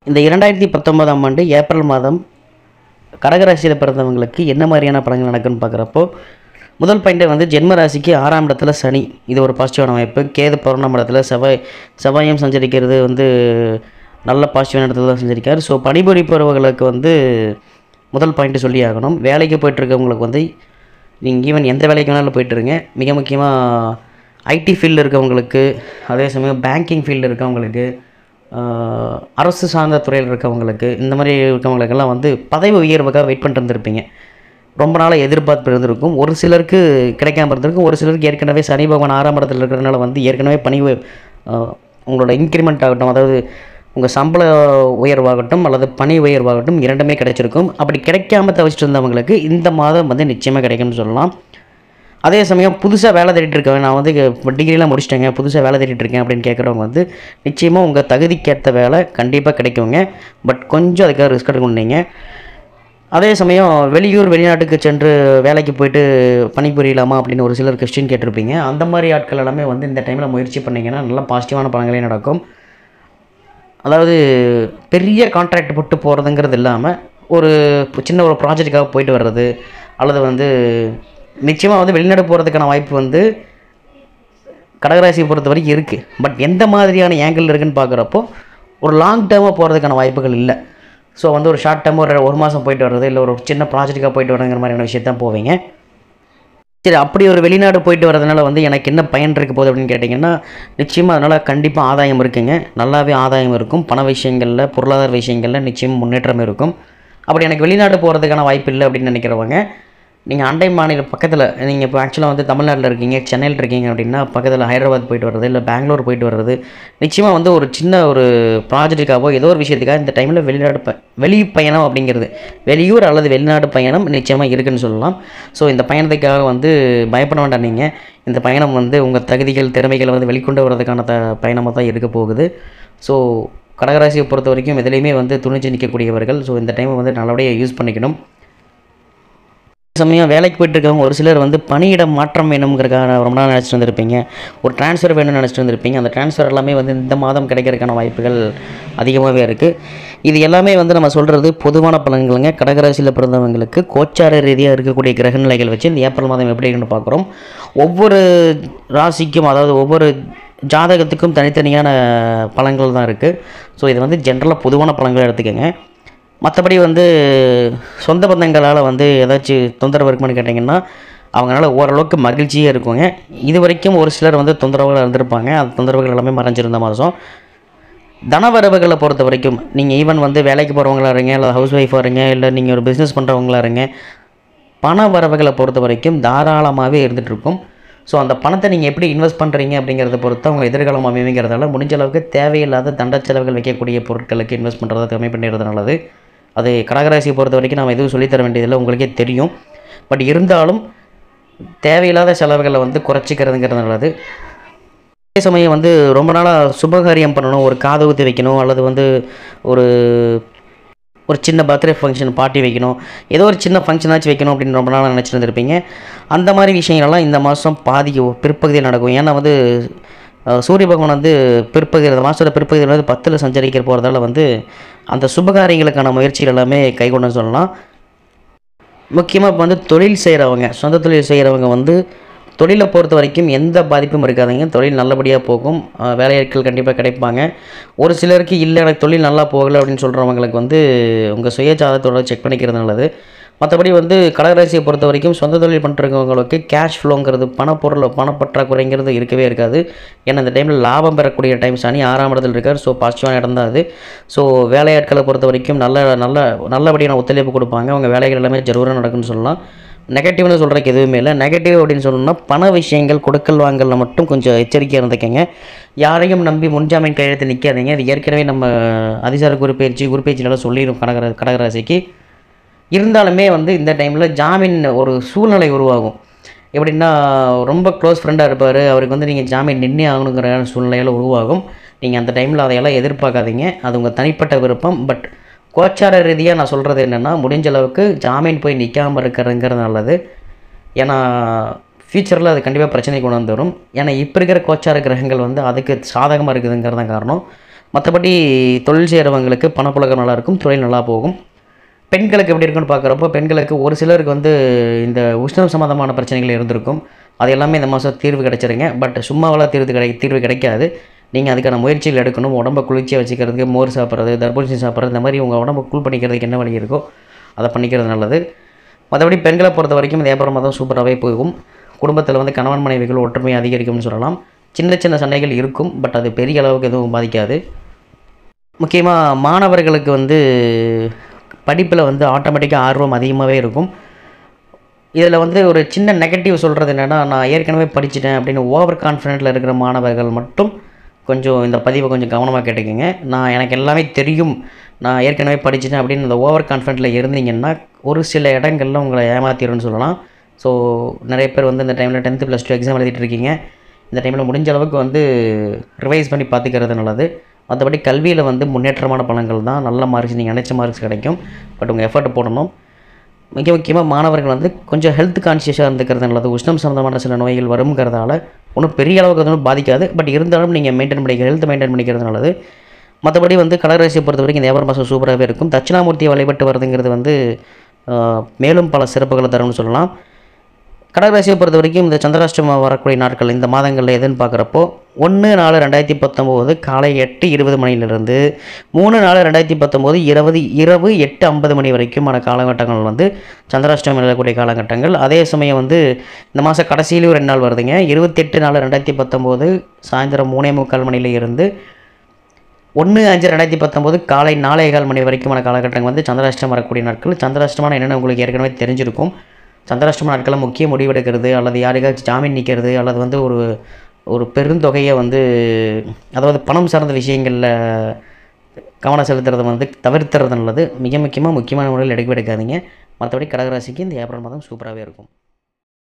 இந்த 2019ஆம் ஆண்டு ஏப்ரல் மாதம் கடகராசியில் பிறந்தவங்களுக்கு என்ன மாதிரியான பலன்கள் நடக்குன்னு பார்க்குறப்போ, முதல் பாயிண்ட்டே வந்து ஜென்ம ராசிக்கு 6ஆம் இடத்துல சனி. இது ஒரு பாசிட்டிவான வாய்ப்பு. கேது 11ஆம் இடத்துல செவ்வாயும் சஞ்சரிக்கிறது வந்து நல்ல பாசிட்டிவான இடத்துல தான் சஞ்சரிக்கார். ஸோ பணிபுரிப்பவர்களுக்கு வந்து முதல் பாயிண்ட்டு சொல்லி ஆகணும். வேலைக்கு போய்ட்டுருக்கவங்களுக்கு வந்து நீங்கள் ஈவன் எந்த வேலைக்கு வேணாலும் போய்ட்டுருங்க. மிக முக்கியமாக ஐடி ஃபீல்டில் இருக்கவங்களுக்கு, அதே சமயம் பேங்கிங் ஃபீல்டில் இருக்கவங்களுக்கு, அரசு சார்ந்த துறையில் இருக்கவங்களுக்கு, இந்த மாதிரி இருக்கவங்களுக்கெல்லாம் வந்து பதவி உயர்வுக்காக வெயிட் பண்ணிட்டு இருந்திருப்பீங்க. ரொம்ப நாளாக எதிர்பார்ப்பு இருந்திருக்கும். ஒரு சிலருக்கு கிடைக்காம இருந்திருக்கும். ஒரு சிலருக்கு ஏற்கனவே சனி பகவான் 6ஆம் இடத்துல இருக்கிறதுனால வந்து ஏற்கனவே உங்களோட இன்க்ரிமெண்ட் ஆகட்டும், அதாவது உங்கள் சம்பள உயர்வாகட்டும் அல்லது பணி உயர்வாகட்டும் இரண்டுமே கிடைச்சிருக்கும். அப்படி கிடைக்காம தவிச்சிட்டு இருந்தவங்களுக்கு இந்த மாதம் வந்து நிச்சயமாக கிடைக்கும்னு சொல்லலாம். அதே சமயம் புதுசாக வேலை தேடிட்டு இருக்கேன், நான் வந்து டிகிரிலாம் முடிச்சிட்டேங்க, புதுசாக வேலை தேடிட்டு இருக்கேன் அப்படின்னு கேட்குறவங்க வந்து நிச்சயமாக உங்கள் தகுதிக்கேற்ற வேலை கண்டிப்பாக கிடைக்குங்க. பட் கொஞ்சம் அதுக்காக ரிஸ்க் எடுக்கணுன்னீங்க. அதே சமயம் வெளியூர் வெளிநாட்டுக்கு சென்று வேலைக்கு போயிட்டு பணிபுரியலாமா அப்படின்னு ஒரு சிலர் கொஸ்டின் கேட்டிருப்பீங்க. அந்த மாதிரி ஆட்கள் எல்லாமே வந்து இந்த டைமில் முயற்சி பண்ணிங்கன்னா நல்லா பாசிட்டிவான பலன்களே நடக்கும். அதாவது பெரிய கான்ட்ராக்ட் போட்டு போகிறதுங்கிறது இல்லாமல் ஒரு சின்ன ஒரு ப்ராஜெக்டுக்காக போயிட்டு வர்றது, அல்லது வந்து நிச்சயமாக வந்து வெளிநாடு போகிறதுக்கான வாய்ப்பு வந்து கடகராசியை பொறுத்த வரைக்கும் இருக்குது. பட் எந்த மாதிரியான ஆங்கிள் இருக்குதுன்னு பார்க்குறப்போ ஒரு லாங் டேர்மாக போகிறதுக்கான வாய்ப்புகள் இல்லை. ஸோ வந்து ஒரு ஷார்ட் டேர்ம் ஒரு மாதம் போயிட்டு வர்றது, இல்லை ஒரு சின்ன ப்ராஜெக்ட்டுக்காக போயிட்டு வரங்கிற மாதிரியான விஷயத்தான் போவீங்க. சரி, அப்படி ஒரு வெளிநாடு போயிட்டு வரதுனால வந்து எனக்கு என்ன பயன் இருக்க போகுது அப்படின்னு கேட்டிங்கன்னா, நிச்சயமாக அதனால் கண்டிப்பாக ஆதாயம் இருக்குங்க. நல்லாவே ஆதாயம் இருக்கும். பண விஷயங்களில், பொருளாதார விஷயங்களில் நிச்சயமாக முன்னேற்றம் இருக்கும். அப்படி எனக்கு வெளிநாடு போகிறதுக்கான வாய்ப்பு இல்லை அப்படின்னு நினைக்கிறவங்க, நீங்கள் அண்டை மாநில பக்கத்தில், நீங்கள் இப்போ ஆக்சுவலாக வந்து தமிழ்நாட்டில் இருக்கீங்க, சென்னையில் இருக்கீங்க அப்படின்னா பக்கத்தில் ஹைதராபாத் போயிட்டு வர்றது, இல்லை பெங்களூர் போயிட்டு வர்றது, நிச்சயமாக வந்து ஒரு சின்ன ஒரு ப்ராஜெக்ட்டுக்காகவோ ஏதோ ஒரு விஷயத்துக்காக இந்த டைமில் வெளி பயணம் அப்படிங்கிறது, வெளியூர் அல்லது வெளிநாடு பயணம் நிச்சயமாக இருக்குதுன்னு சொல்லலாம். ஸோ இந்த பயணத்துக்காக வந்து பயப்பட வேண்டாம். நீங்கள் இந்த பயணம் வந்து உங்கள் தகுதிகள், திறமைகளை வந்து வெளிக்கொண்டு வரதுக்கான பயணமாக தான் இருக்க போகுது. ஸோ கடகராசியை பொறுத்த வரைக்கும் எதுலேயுமே வந்து துணிச்சு நிற்கக்கூடியவர்கள். ஸோ இந்த டைமை வந்து நல்லபடியாக யூஸ் பண்ணிக்கணும். சமயம் வேலைக்கு போய்ட்டு இருக்கவங்க ஒரு சிலர் வந்து பணியிட மாற்றம் வேணுங்கிறதுக்காக ரொம்ப நாள் நினச்சிட்டு வந்திருப்பீங்க. ஒரு ட்ரான்ஸ்ஃபர் வேணும்னு நினச்சிட்டு வந்திருப்பீங்க. அந்த ட்ரான்ஸ்ஃபர் எல்லாமே வந்து இந்த மாதம் கிடைக்கிறதுக்கான வாய்ப்புகள் அதிகமாகவே இருக்குது. இது எல்லாமே வந்து நம்ம சொல்கிறது பொதுவான பலன்களுங்க. கடகராசியில் பிறந்தவங்களுக்கு கோச்சார ரீதியாக இருக்கக்கூடிய கிரக நிலைகள் வச்சு இந்த ஏப்ரல் மாதம் எப்படி இருக்குன்னு பார்க்குறோம். ஒவ்வொரு ராசிக்கும், அதாவது ஒவ்வொரு ஜாதகத்துக்கும் தனித்தனியான பலன்கள் தான் இருக்குது. ஸோ இது வந்து ஜென்ரலாக பொதுவான பலன்களை எடுத்துக்கோங்க. மற்றபடி வந்து சொந்த பந்தங்களால் வந்து ஏதாச்சும் தொந்தரவு இருக்குமான்னு கேட்டிங்கன்னா, அவங்களால ஓரளவுக்கு மகிழ்ச்சியாக இருக்குங்க. இது வரைக்கும் ஒரு சிலர் வந்து தொந்தரவுகள் இருந்திருப்பாங்க. அந்த தொந்தரவுகள் எல்லாமே மறைஞ்சிருந்த மாதம். தனவரவுகளை பொறுத்த வரைக்கும் நீங்கள் ஈவன் வந்து வேலைக்கு போகிறவங்களா இருங்க, இல்லை ஹவுஸ் ஒய்ஃபாக இருங்க, இல்லை நீங்கள் ஒரு பிஸ்னஸ் பண்ணுறவங்களா இருங்க, பண வரவுகளை பொறுத்த வரைக்கும் தாராளமாகவே இருந்துகிட்ருக்கும். ஸோ அந்த பணத்தை நீங்கள் எப்படி இன்வெஸ்ட் பண்ணுறீங்க அப்படிங்கிறத பொறுத்து அவங்க எதிர்காலம் அமைங்கிறதால முடிஞ்ச அளவுக்கு தேவையில்லாத தண்ட செலவுகள் வைக்கக்கூடிய பொருட்களுக்கு இன்வெஸ்ட் பண்ணுறதை கம்மி பண்ணிடுறது நல்லது. அது கடகராசியை பொறுத்த வரைக்கும் நம்ம எதுவும் சொல்லித்தர வேண்டியதில்லை, உங்களுக்கே தெரியும். பட் இருந்தாலும் தேவையில்லாத செலவுகளை வந்து குறைச்சிக்கிறதுங்கிறது நல்லது. அதே சமயம் வந்து ரொம்ப நாளாக சுபகாரியம் பண்ணணும், ஒரு காது ஊற்றி வைக்கணும், அல்லது வந்து ஒரு சின்ன பர்த்டே ஃபங்க்ஷன் பார்ட்டி வைக்கணும், ஏதோ ஒரு சின்ன ஃபங்க்ஷனாச்சும் வைக்கணும் அப்படின்னு ரொம்ப நாளாக நினச்சிட்டு இருந்திருப்பீங்க. அந்த மாதிரி விஷயங்கள்லாம் இந்த மாதம் பிற்பகுதியில் நடக்கும். ஏன்னா வந்து சூரிய பகவான் வந்து மாதத்தோட பிற்பகுதியில் வந்து 10ல் சஞ்சரிக்கிற போகிறதால வந்து அந்த சுபகாரியங்களுக்கான முயற்சிகள் எல்லாமே கைகொண்டுன்னு சொல்லலாம். முக்கியமாக இப்போ வந்து தொழில் செய்கிறவங்க, சொந்த தொழில் செய்கிறவங்க வந்து தொழிலை பொறுத்த வரைக்கும் எந்த பாதிப்பும் இருக்காதுங்க. தொழில் நல்லபடியாக போகும். வேலையாட்கள் கண்டிப்பாக கிடைப்பாங்க. ஒரு சிலருக்கு இல்லை எனக்கு தொழில் நல்லா போகலை அப்படின்னு சொல்கிறவங்களுக்கு வந்து உங்கள் சுய ஜாதகத்தோட செக் பண்ணிக்கிறது நல்லது. மற்றபடி வந்து கடகராசியை பொறுத்த வரைக்கும் சொந்த தொழில் பண்ணுறவங்களுக்கு கேஷ் ஃப்ளோங்கிறது, பணப்பற்றாக்குறைங்கிறது இருக்கவே இருக்காது. ஏன்னா இந்த டைமில் லாபம் பெறக்கூடிய டைம், சனி 6ஆம் இடத்துல இருக்கார். ஸோ பாசிட்டிவான இடம் தான் அது. ஸோ வேலையாட்களை பொறுத்த வரைக்கும் நல்லபடியான ஒத்துழைப்பு கொடுப்பாங்க. அவங்க வேலைகள் எல்லாமே ஜரூராக நடக்குன்னு சொல்லலாம். நெகட்டிவ்னு சொல்கிறதுக்கு எதுவுமே இல்லை. நெகட்டிவ் அப்படின்னு சொல்லணும்னா பண விஷயங்கள், கொடுக்கல் வாங்கலில் மட்டும் கொஞ்சம் எச்சரிக்கையாக இருந்துக்கங்க. யாரையும் நம்பி முன்ஜாமீன் கையெழுத்து நிற்காதீங்க. இது ஏற்கனவே நம்ம அதிசார குரு பயிற்சியெல்லாம் சொல்லிடும் கடகராசிக்கு. இருந்தாலுமே வந்து இந்த டைமில் ஜாமீன் ஒரு சூழ்நிலை உருவாகும். எப்படின்னா ரொம்ப க்ளோஸ் ஃப்ரெண்டாக இருப்பார், அவருக்கு வந்து நீங்கள் ஜாமீன் நின்னே ஆகணுங்கிற சூழ்நிலையில் உருவாகும். நீங்கள் அந்த டைமில் அதையெல்லாம் எதிர்பார்க்காதீங்க. அது உங்கள் தனிப்பட்ட விருப்பம். பட் கோச்சார ரீதியாக நான் சொல்கிறது என்னென்னா, முடிஞ்ச அளவுக்கு ஜாமீன் போய் நிற்காமல் இருக்கிறதுங்கிறது நல்லது. ஏன்னா ஃப்யூச்சரில் அது கண்டிப்பாக பிரச்சனை கொண்டு வந்துடும். ஏன்னா இப்போ இருக்கிற கோச்சார கிரகங்கள் வந்து அதுக்கு சாதகமாக இருக்குதுங்கிறது தான் காரணம். மற்றபடி தொழில் செய்கிறவங்களுக்கு பணப்புழக்கம் நல்லாயிருக்கும், தொழில் நல்லா போகும். பெண்களுக்கு எப்படி இருக்குன்னு பார்க்குறப்போ பெண்களுக்கு ஒரு சிலருக்கு வந்து இந்த உஷ்ணம் சம்மந்தமான பிரச்சனைகள் இருந்திருக்கும். அது எல்லாமே இந்த மாதம் தீர்வு கிடச்சிருங்க. பட் சும்மாவெல்லாம் தீர்வு கிடைக்காது. நீங்கள் அதுக்கான முயற்சிகள் எடுக்கணும். உடம்பை குளிர்ச்சியாக வச்சுக்கிறதுக்கு மோர் சாப்பிட்றது, தர்பூசணி சாப்பிட்றது, இந்த மாதிரி உங்கள் உடம்பை கூல் பண்ணிக்கிறதுக்கு என்ன வழி இருக்கோ அதை பண்ணிக்கிறது நல்லது. மற்றபடி பெண்களை பொறுத்த வரைக்கும் இந்த ஏப்ரல் மாதம் சூப்பராகவே போகும். குடும்பத்தில் வந்து கணவன் மனைவிகள் ஒற்றுமை அதிகரிக்கும்னு சொல்லலாம். சின்ன சின்ன சண்டைகள் இருக்கும், பட் அது பெரிய அளவுக்கு எதுவும் பாதிக்காது. முக்கியமாக மாணவர்களுக்கு வந்து படிப்பில் வந்து ஆட்டோமேட்டிக்காக ஆர்வம் அதிகமாகவே இருக்கும். இதில் வந்து ஒரு சின்ன நெகட்டிவ் சொல்கிறது என்னென்னா, நான் ஏற்கனவே படிச்சுட்டேன் அப்படின்னு ஓவர் கான்ஃபிடென்ட்டில் இருக்கிற மாணவர்கள் மட்டும் கொஞ்சம் இந்த பதிவை கொஞ்சம் கவனமாக கேட்டுக்கோங்க. எனக்கு எல்லாமே தெரியும், நான் ஏற்கனவே படிச்சுட்டேன் அப்படின்னு இந்த ஓவர் கான்ஃபிடென்ட்டில் இருந்தீங்கன்னா ஒரு சில இடங்களில் உங்களை ஏமாத்திடும்னு சொல்லலாம். ஸோ நிறைய பேர் வந்து இந்த டைமில் 10th +2 எக்ஸாம் எழுதிட்டு இருக்கீங்க. இந்த டைமில் முடிஞ்ச அளவுக்கு வந்து ரிவைஸ் பண்ணி பார்த்துக்கிறது நல்லது. மற்றபடி கல்வியில் வந்து முன்னேற்றமான பலன்கள் தான். நல்ல மார்க்ஸ், நீங்கள் நினச்ச மார்க்ஸ் கிடைக்கும். பட் உங்கள் எஃபர்ட் போடணும். மிக முக்கியமாக மாணவர்கள் வந்து கொஞ்சம் ஹெல்த் கான்ஷியஸாக இருந்துக்கிறது நல்லது. உஷ்ணம் சம்மந்தமான சில நோய்கள் வருங்கிறதால ஒன்றும் பெரிய அளவுக்கு ஒன்றும் பாதிக்காது. பட் இருந்தாலும் நீங்கள் ஹெல்த் மெயின்டைன் பண்ணிக்கிறது நல்லது. மற்றபடி வந்து கடகராசியை பொறுத்த வரைக்கும் இந்த ஏப்ரல் மாதம் சூப்பராகவே இருக்கும். தட்சிணாமூர்த்தியை வழிபட்டு வருதுங்கிறது வந்து மேலும் பல சிறப்புகளை தரும்னு சொல்லலாம். கடகராசியை பொறுத்த வரைக்கும் இந்த சந்திராஷ்டமம் வரக்கூடிய நாட்கள் இந்த மாதங்களில் எதுன்னு பார்க்குறப்போ 1/4/2019 காலை 8:20 மணிலிருந்து 3/4/2019 இரவு 8:50 மணி வரைக்குமான காலகட்டங்கள் வந்து சந்திராஷ்டமம் நிலக்கூடிய காலகட்டங்கள். அதே சமயம் வந்து இந்த மாதம் கடைசியிலும் 2 நாள் வருதுங்க. 28/4/2019 சாயந்தரம் 3:45 மணியில இருந்து 1/5/2019 காலை 4:15 மணி வரைக்குமான காலகட்டங்கள் வந்து சந்திராஷ்டமம் வரக்கூடிய நாட்கள். சந்திராஷ்டமான என்னென்னு உங்களுக்கு ஏற்கனவே தெரிஞ்சிருக்கும். சந்திராஷ்டம நாட்களில் முக்கிய முடிவெடுக்கிறது அல்லது யாருக்காச்சும் ஜாமீன் நிற்கிறது அல்லது வந்து ஒரு பெருந்தொகையை வந்து, அதாவது பணம் சார்ந்த விஷயங்களில் கவனம் செலுத்துறதை வந்து தவிர்த்துறது நல்லது. முக்கியமான முறையில் எடுக்காதீங்க. மற்றபடி கடகராசிக்கு இந்த ஏப்ரல் மாதம் சூப்பராகவே இருக்கும்.